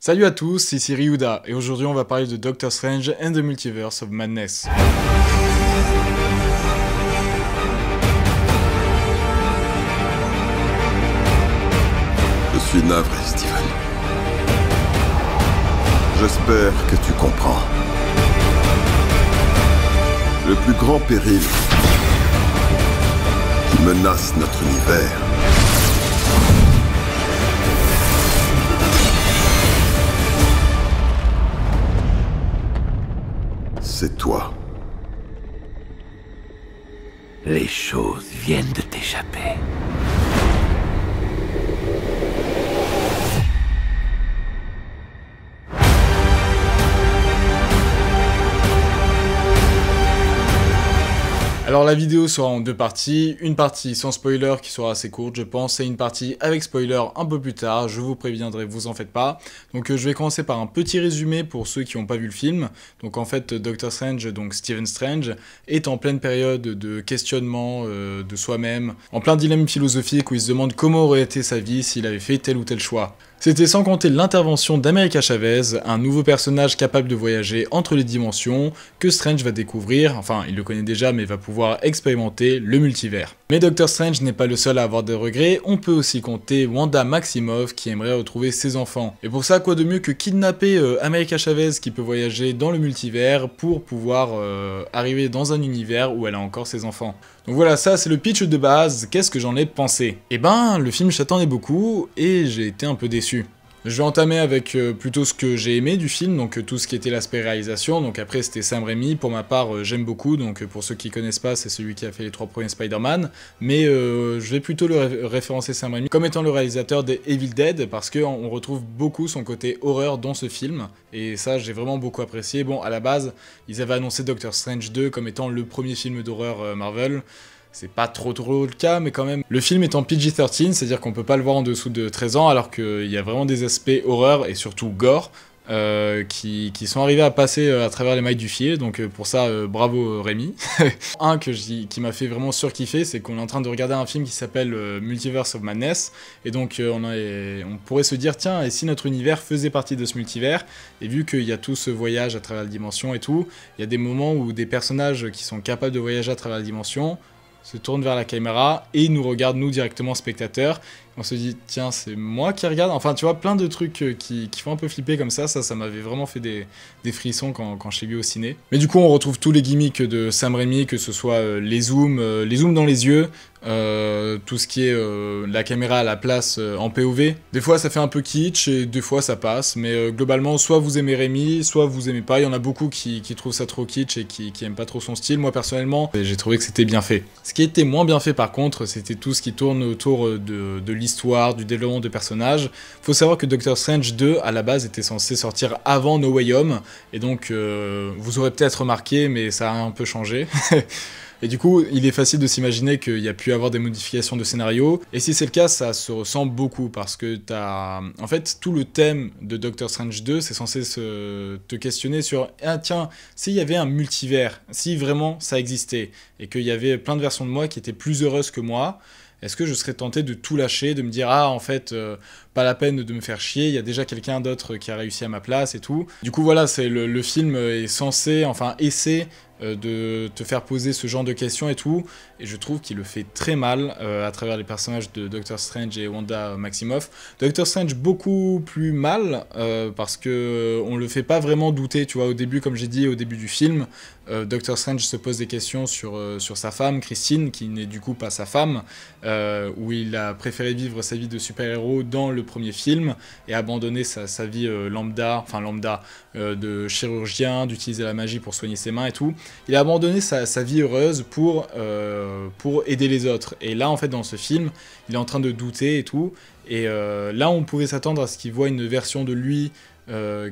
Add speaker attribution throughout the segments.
Speaker 1: Salut à tous, ici Ryuda, et aujourd'hui on va parler de Doctor Strange and the Multiverse of Madness.
Speaker 2: Je suis navré, Steven. J'espère que tu comprends. Le plus grand péril qui menace notre univers, c'est toi.
Speaker 3: Les choses viennent de t'échapper.
Speaker 1: Alors la vidéo sera en deux parties, une partie sans spoiler qui sera assez courte je pense, et une partie avec spoiler un peu plus tard, je vous préviendrai, vous en faites pas. Donc je vais commencer par un petit résumé pour ceux qui n'ont pas vu le film. Donc en fait Doctor Strange, donc Stephen Strange, est en pleine période de questionnement de soi-même, en plein dilemme philosophique où il se demande comment aurait été sa vie s'il avait fait tel ou tel choix. C'était sans compter l'intervention d'America Chavez, un nouveau personnage capable de voyager entre les dimensions, que Strange va découvrir, enfin il le connaît déjà mais va pouvoir expérimenter le multivers. Mais Doctor Strange n'est pas le seul à avoir des regrets, on peut aussi compter Wanda Maximoff qui aimerait retrouver ses enfants. Et pour ça, quoi de mieux que kidnapper America Chavez qui peut voyager dans le multivers pour pouvoir arriver dans un univers où elle a encore ses enfants. Donc voilà, ça c'est le pitch de base, qu'est-ce que j'en ai pensé? Eh ben, le film j'attendais beaucoup et j'ai été un peu déçu. Je vais entamer avec plutôt ce que j'ai aimé du film, donc tout ce qui était l'aspect réalisation, donc après c'était Sam Raimi, pour ma part j'aime beaucoup, donc pour ceux qui connaissent pas c'est celui qui a fait les 3 premiers Spider-Man, mais je vais plutôt le référencer Sam Raimi comme étant le réalisateur des Evil Dead, parce qu'on retrouve beaucoup son côté horreur dans ce film, et ça j'ai vraiment beaucoup apprécié. Bon, à la base, ils avaient annoncé Doctor Strange 2 comme étant le premier film d'horreur Marvel. C'est pas trop le cas, mais quand même. Le film est en PG-13, c'est-à-dire qu'on peut pas le voir en dessous de 13 ans, alors qu'il y a vraiment des aspects horreur et surtout gore qui sont arrivés à passer à travers les mailles du filet, donc pour ça, bravo Rémi. Un qui m'a fait vraiment surkiffer, c'est qu'on est en train de regarder un film qui s'appelle Multiverse of Madness, et donc on pourrait se dire, tiens, et si notre univers faisait partie de ce multivers, et vu qu'il y a tout ce voyage à travers la dimension et tout, il y a des moments où des personnages qui sont capables de voyager à travers la dimension se tourne vers la caméra et nous regarde nous directement spectateurs. On se dit tiens c'est moi qui regarde, enfin tu vois plein de trucs qui font un peu flipper comme ça m'avait vraiment fait des frissons quand je l'ai vu au ciné. Mais du coup on retrouve tous les gimmicks de Sam Raimi, que ce soit les zooms dans les yeux, tout ce qui est la caméra à la place en POV. Des fois ça fait un peu kitsch et des fois ça passe, mais globalement soit vous aimez Raimi, soit vous aimez pas. Il y en a beaucoup qui trouvent ça trop kitsch et qui aiment pas trop son style. Moi personnellement j'ai trouvé que c'était bien fait. Ce qui était moins bien fait par contre, c'était tout ce qui tourne autour de l'histoire, du développement de personnages. Faut savoir que Doctor Strange 2 à la base était censé sortir avant No Way Home, et donc vous aurez peut-être remarqué mais ça a un peu changé. Et du coup, il est facile de s'imaginer qu'il y a pu avoir des modifications de scénario, et si c'est le cas, ça se ressent beaucoup, parce que t'as... En fait, tout le thème de Doctor Strange 2, c'est censé te questionner sur « Ah tiens, s'il y avait un multivers, si vraiment ça existait, et qu'il y avait plein de versions de moi qui étaient plus heureuses que moi, est-ce que je serais tenté de tout lâcher, de me dire « Ah, en fait, pas la peine de me faire chier, il y a déjà quelqu'un d'autre qui a réussi à ma place et tout. » Du coup, voilà, le film est censé, enfin, essaie de te faire poser ce genre de questions et tout, et je trouve qu'il le fait très mal à travers les personnages de Doctor Strange et Wanda Maximoff. Doctor Strange beaucoup plus mal, parce que on le fait pas vraiment douter, tu vois, au début, comme j'ai dit au début du film, Doctor Strange se pose des questions sur sa femme, Christine, qui n'est du coup pas sa femme, où il a préféré vivre sa vie de super-héros dans le premier film, et abandonner sa vie lambda, de chirurgien, d'utiliser la magie pour soigner ses mains et tout. Il a abandonné sa vie heureuse pour aider les autres. Et là, en fait, dans ce film, il est en train de douter et tout. Et là, on pouvait s'attendre à ce qu'il voit une version de lui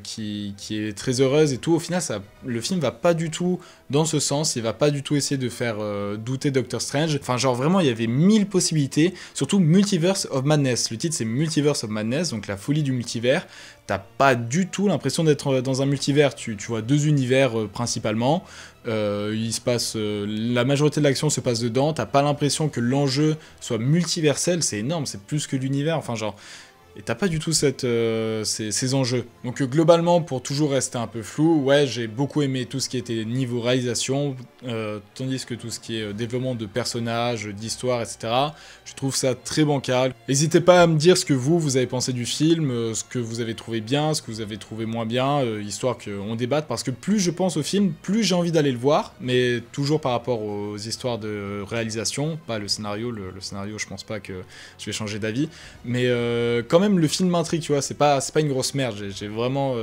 Speaker 1: qui est très heureuse et tout. Au final, le film va pas du tout dans ce sens, il va pas du tout essayer de faire douter Doctor Strange. Enfin, genre vraiment, il y avait 1000 possibilités, surtout Multiverse of Madness. Le titre, c'est Multiverse of Madness, donc la folie du multivers. T'as pas du tout l'impression d'être dans un multivers, tu vois deux univers principalement. Il se passe, la majorité de l'action se passe dedans, t'as pas l'impression que l'enjeu soit multiversel, c'est énorme, c'est plus que l'univers, enfin genre... et t'as pas du tout ces enjeux. Donc globalement, pour toujours rester un peu flou, ouais, j'ai beaucoup aimé tout ce qui était niveau réalisation, tandis que tout ce qui est développement de personnages, d'histoire, etc., je trouve ça très bancal. N'hésitez pas à me dire ce que vous avez pensé du film, ce que vous avez trouvé bien, ce que vous avez trouvé moins bien, histoire qu'on débatte, parce que plus je pense au film, plus j'ai envie d'aller le voir, mais toujours par rapport aux histoires de réalisation, pas le scénario, le scénario je pense pas que je vais changer d'avis, mais quand même le film m'intrigue, tu vois, c'est pas une grosse merde, j'ai vraiment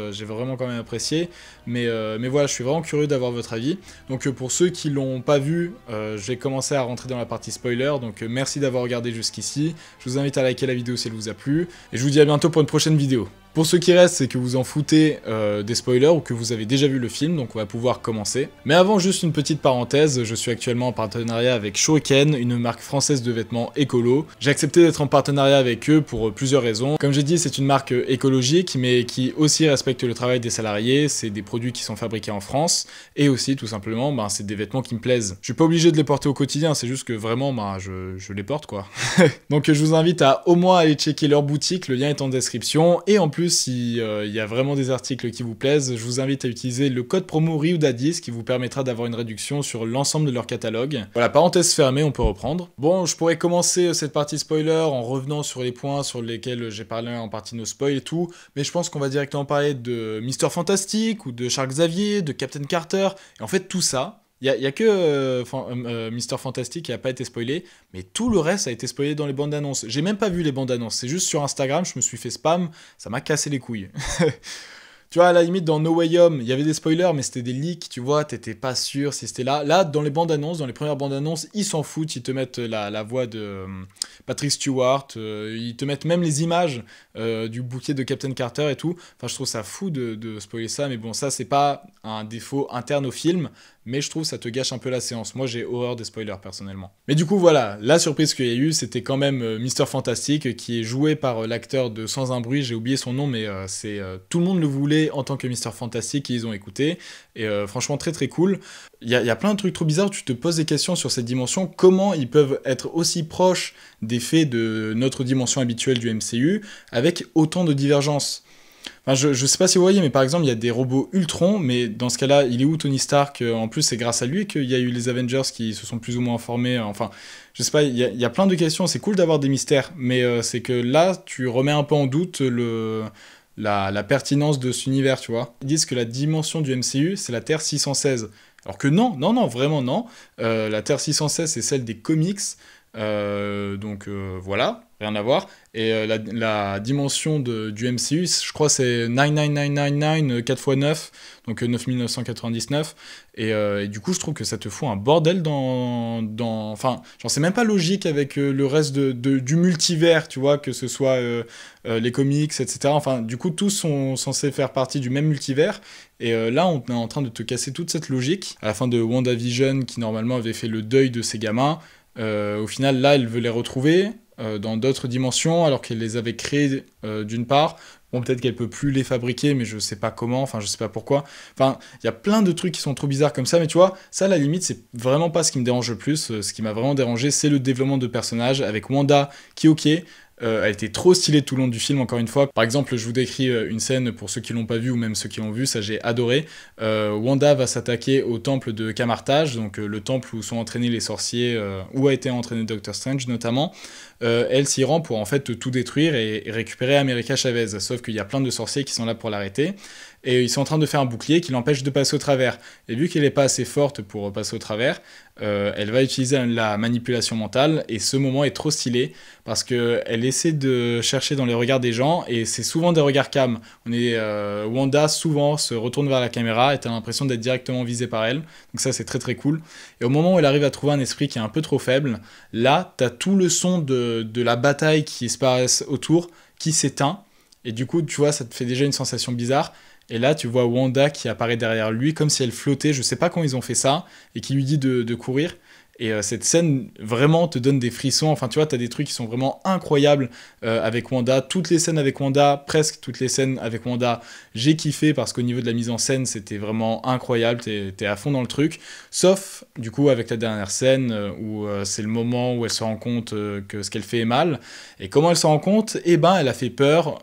Speaker 1: quand même apprécié, mais voilà, je suis vraiment curieux d'avoir votre avis. Donc pour ceux qui l'ont pas vu, je vais commencer à rentrer dans la partie spoiler, donc merci d'avoir regardé jusqu'ici, je vous invite à liker la vidéo si elle vous a plu, et je vous dis à bientôt pour une prochaine vidéo. Pour ceux qui restent, c'est que vous en foutez des spoilers ou que vous avez déjà vu le film, donc on va pouvoir commencer. Mais avant, juste une petite parenthèse, je suis actuellement en partenariat avec Shuriken, une marque française de vêtements écolo. J'ai accepté d'être en partenariat avec eux pour plusieurs raisons. Comme j'ai dit, c'est une marque écologique, mais qui aussi respecte le travail des salariés, c'est des produits qui sont fabriqués en France, et aussi, tout simplement, c'est des vêtements qui me plaisent. Je suis pas obligé de les porter au quotidien, c'est juste que vraiment, je les porte, quoi. Donc je vous invite à au moins aller checker leur boutique, le lien est en description, et en plus, si y a vraiment des articles qui vous plaisent, je vous invite à utiliser le code promo Ryuda10 qui vous permettra d'avoir une réduction sur l'ensemble de leur catalogue. Voilà, parenthèse fermée, on peut reprendre. Bon, je pourrais commencer cette partie spoiler en revenant sur les points sur lesquels j'ai parlé en partie no spoil et tout, mais je pense qu'on va directement parler de Mr. Fantastic ou de Charles Xavier, de Captain Carter, et en fait tout ça, il y a que Mr. Fantastic qui a pas été spoilé, mais tout le reste a été spoilé dans les bandes annonces. J'ai même pas vu les bandes annonces, c'est juste sur Instagram, je me suis fait spam, ça m'a cassé les couilles. Tu vois, à la limite, dans No Way Home, il y avait des spoilers, mais c'était des leaks, tu vois, t'étais pas sûr si c'était là. Là, dans les bandes annonces, dans les premières bandes annonces, ils s'en foutent, ils te mettent la voix de Patrick Stewart, ils te mettent même les images du bouquet de Captain Carter et tout. Enfin, je trouve ça fou de spoiler ça, mais bon, ça, c'est pas un défaut interne au film, mais je trouve que ça te gâche un peu la séance. Moi, j'ai horreur des spoilers, personnellement. Mais du coup, voilà, la surprise qu'il y a eu, c'était quand même Mr. Fantastic, qui est joué par l'acteur de Sans un bruit, j'ai oublié son nom, mais tout le monde le voulait en tant que Mr. Fantastic, et ils ont écouté, et franchement, très très cool. Il y a plein de trucs trop bizarres, tu te poses des questions sur cette dimension, comment ils peuvent être aussi proches des faits de notre dimension habituelle du MCU, avec autant de divergences. Enfin, je sais pas si vous voyez, mais par exemple, il y a des robots Ultron, mais dans ce cas-là, il est où Tony Stark? En plus, c'est grâce à lui qu'il y a eu les Avengers qui se sont plus ou moins formés. Enfin, je sais pas, il y a plein de questions. C'est cool d'avoir des mystères, mais c'est que là, tu remets un peu en doute la pertinence de cet univers, tu vois. Ils disent que la dimension du MCU, c'est la Terre 616. Alors que non, vraiment non. La Terre 616, c'est celle des comics. Donc voilà, rien à voir. Et la dimension du MCU, je crois c'est 99999 4x9, donc 9999. Et du coup, je trouve que ça te fout un bordel enfin, j'en sais même pas logique avec le reste du multivers, tu vois, que ce soit les comics, etc. Enfin, du coup, tous sont censés faire partie du même multivers. Et là, on est en train de te casser toute cette logique. À la fin de WandaVision, qui normalement avait fait le deuil de ses gamins, au final, là, elle veut les retrouver dans d'autres dimensions, alors qu'elle les avait créés d'une part. Bon, peut-être qu'elle peut plus les fabriquer, mais je sais pas comment, enfin, je sais pas pourquoi. Enfin, il y a plein de trucs qui sont trop bizarres comme ça, mais tu vois, ça, à la limite, c'est vraiment pas ce qui me dérange le plus. Ce qui m'a vraiment dérangé, c'est le développement de personnages, avec Wanda qui, ok, elle était trop stylée tout le long du film, encore une fois. Par exemple, je vous décris une scène pour ceux qui l'ont pas vu ou même ceux qui l'ont vu, ça j'ai adoré. Wanda va s'attaquer au temple de Camartage, donc le temple où sont entraînés les sorciers, où a été entraîné Doctor Strange notamment. Elle s'y rend pour en fait tout détruire et récupérer America Chavez, sauf qu'il y a plein de sorciers qui sont là pour l'arrêter. Et ils sont en train de faire un bouclier qui l'empêche de passer au travers. Et vu qu'elle n'est pas assez forte pour passer au travers, elle va utiliser la manipulation mentale, et ce moment est trop stylé, parce qu'elle essaie de chercher dans les regards des gens, et c'est souvent des regards cam. Wanda souvent se retourne vers la caméra, et t'as l'impression d'être directement visé par elle, donc ça c'est très très cool. Et au moment où elle arrive à trouver un esprit qui est un peu trop faible, là t'as tout le son de la bataille qui se passe autour, qui s'éteint, et du coup tu vois ça te fait déjà une sensation bizarre. Et là, tu vois Wanda qui apparaît derrière lui, comme si elle flottait, je sais pas comment ils ont fait ça, et qui lui dit de courir. Et cette scène vraiment te donne des frissons. Enfin, tu vois, t'as des trucs qui sont vraiment incroyables avec Wanda. Toutes les scènes avec Wanda, presque toutes les scènes avec Wanda, j'ai kiffé parce qu'au niveau de la mise en scène, c'était vraiment incroyable. T'es à fond dans le truc. Sauf, du coup, avec la dernière scène où c'est le moment où elle se rend compte que ce qu'elle fait est mal. Et comment elle se rend compte? Eh ben, elle a fait peur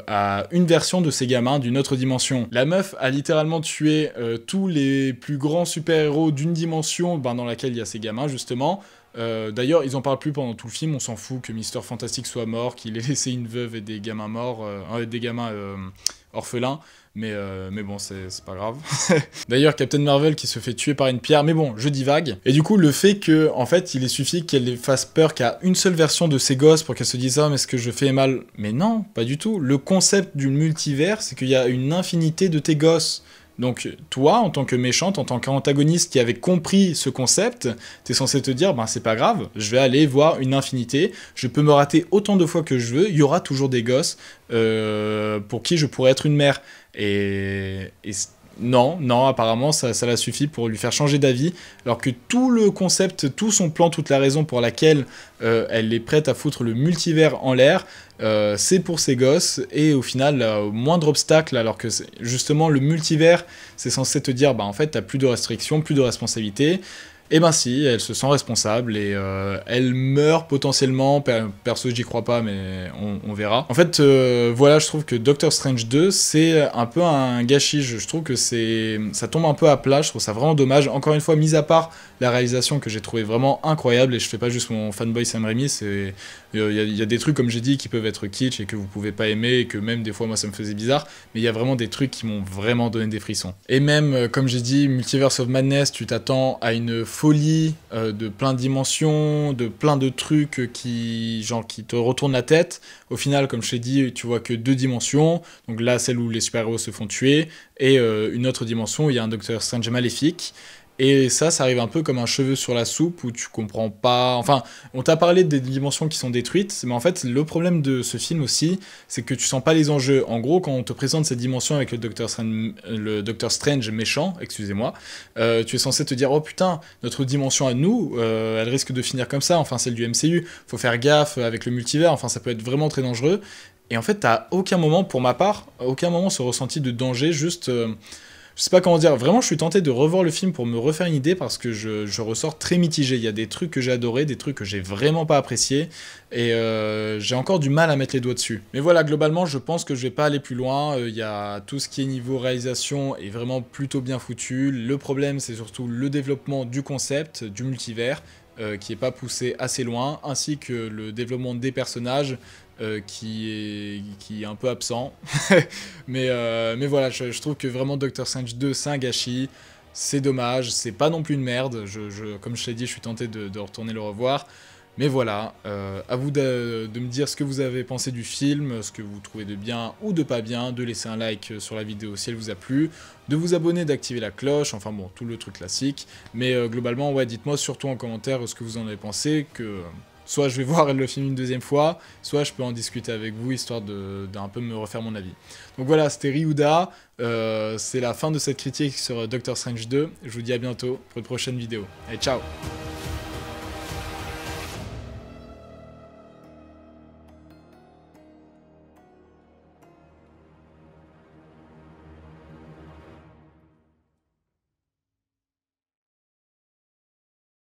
Speaker 1: à une version de ses gamins d'une autre dimension. La meuf a littéralement tué tous les plus grands super-héros d'une dimension dans laquelle il y a ses gamins, justement. D'ailleurs, ils en parlent plus pendant tout le film, on s'en fout que Mister Fantastic soit mort, qu'il ait laissé une veuve et des gamins morts, des gamins orphelins, mais bon, c'est pas grave. D'ailleurs, Captain Marvel qui se fait tuer par une pierre, mais bon, je divague. Et du coup, le fait que, en fait, il suffit qu'elle fasse peur qu'à une seule version de ses gosses pour qu'elle se dise « Ah, mais ce que je fais est mal », mais non, pas du tout. Le concept du multivers, c'est qu'il y a une infinité de tes gosses. Donc toi, en tant que méchante, en tant qu'antagoniste qui avait compris ce concept, t'es censé te dire, c'est pas grave, je vais aller voir une infinité, je peux me rater autant de fois que je veux, il y aura toujours des gosses pour qui je pourrais être une mère. Et non, apparemment ça l'a suffi pour lui faire changer d'avis, alors que tout le concept, tout son plan, toute la raison pour laquelle elle est prête à foutre le multivers en l'air, c'est pour ses gosses, et au final, au moindre obstacle, alors que justement le multivers, c'est censé te dire, en fait, t'as plus de restrictions, plus de responsabilités. Et ben si, elle se sent responsable et elle meurt potentiellement, perso j'y crois pas mais on verra. En fait, voilà, je trouve que Doctor Strange 2 c'est un peu un gâchis, je trouve que ça tombe un peu à plat, je trouve ça vraiment dommage. Encore une fois, mis à part la réalisation que j'ai trouvé vraiment incroyable, et je fais pas juste mon fanboy Sam Raimi, il y a des trucs comme j'ai dit qui peuvent être kitsch et que vous pouvez pas aimer, et que même des fois moi ça me faisait bizarre, mais il y a vraiment des trucs qui m'ont vraiment donné des frissons. Et même, comme j'ai dit, Multiverse of Madness, tu t'attends à une folie de plein de dimensions, de plein de trucs qui te retournent la tête. Au final, comme je t'ai dit, tu vois que 2 dimensions, donc là celle où les super-héros se font tuer, et une autre dimension où il y a un Doctor Strange maléfique. Et ça arrive un peu comme un cheveu sur la soupe où tu comprends pas... Enfin, on t'a parlé des dimensions qui sont détruites, mais en fait, le problème de ce film aussi, c'est que tu sens pas les enjeux. En gros, quand on te présente cette dimension avec le Doctor Strange méchant, excusez-moi, tu es censé te dire « Oh putain, notre dimension à nous, elle risque de finir comme ça, enfin celle du MCU, faut faire gaffe avec le multivers, enfin ça peut être vraiment très dangereux. » Et en fait, t'as aucun moment, pour ma part, aucun moment ce ressenti de danger, juste... je sais pas comment dire, vraiment je suis tenté de revoir le film pour me refaire une idée parce que je ressors très mitigé. Il y a des trucs que j'ai adorés, des trucs que j'ai vraiment pas appréciés, et j'ai encore du mal à mettre les doigts dessus. Mais voilà, globalement je pense que je vais pas aller plus loin, il y a tout ce qui est niveau réalisation est vraiment plutôt bien foutu. Le problème c'est surtout le développement du concept, du multivers, qui est pas poussé assez loin, ainsi que le développement des personnages, qui est un peu absent. mais voilà, je trouve que vraiment Doctor Strange 2 c'est un gâchis, c'est dommage, c'est pas non plus une merde, comme je t'ai dit, je suis tenté de retourner le revoir. Mais voilà, à vous de me dire ce que vous avez pensé du film, ce que vous trouvez de bien ou de pas bien, de laisser un like sur la vidéo si elle vous a plu, de vous abonner, d'activer la cloche, enfin bon, tout le truc classique. Mais globalement, ouais, dites-moi surtout en commentaire ce que vous en avez pensé, que... Soit je vais voir le film une deuxième fois, soit je peux en discuter avec vous, histoire d'un peu me refaire mon avis. Donc voilà, c'était Ryuda, c'est la fin de cette critique sur Doctor Strange 2, je vous dis à bientôt pour une prochaine vidéo. Allez, ciao!